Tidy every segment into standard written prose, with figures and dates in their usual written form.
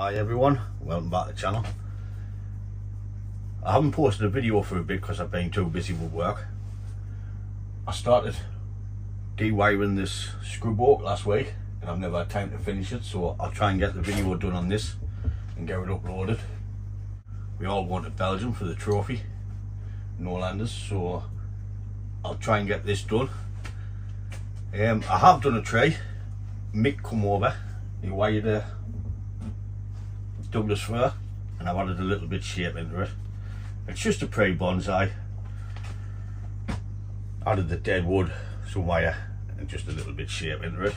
Hi everyone, welcome back to the channel. I haven't posted a video for a bit because I've been too busy with work. I started de-wiring this screw bolt last week and I've never had time to finish it, so I'll try and get the video done on this and get it uploaded. We all going to Belgium for the trophy, no landers, so I'll try and get this done. I have done a tray. Mick come over, he wired a Douglas fir and I've added a little bit shape into it. It's just a pre bonsai. Added the dead wood, some wire and just a little bit shape into it.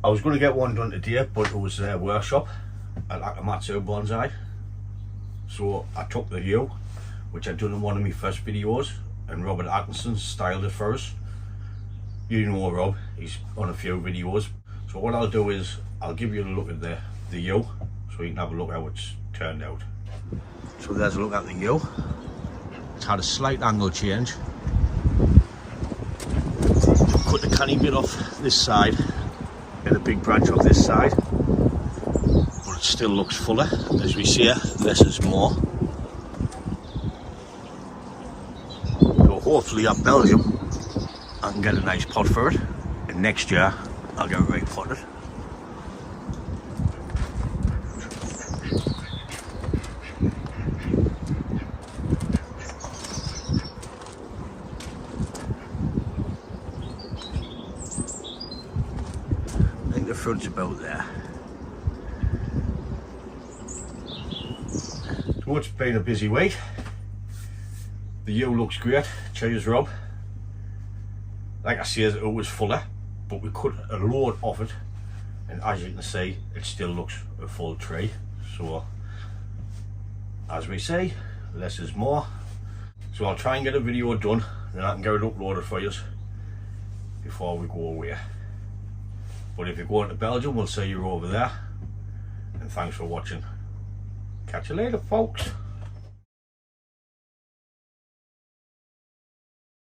I was going to get one done today, but it was a workshop at AKA MATSU Bonsai, so I took the Yew, which I'd done in one of my first videos, and Robert Atkinson styled it for us. You know Rob, he's on a few videos. So what I'll do is I'll give you a look at the Yew so you can have a look how it's turned out. So there's a look at the Yew. It's had a slight angle change. Cut the canny bit off this side and a big branch off this side, but it still looks fuller. As we see, less is more. So hopefully at Belgium I can get a nice pot for it, and next year I'll get it right potted. I think the front's about there. So it's been a busy week. The Yew looks great. Cheers Rob. Like I said, it was fuller, but we cut a load off it, and as you can see, it still looks a full tree. So as we say, less is more. So I'll try and get a video done and I can get it uploaded for you before we go away. But if you're going to Belgium, we'll see you over there, and thanks for watching. Catch you later folks.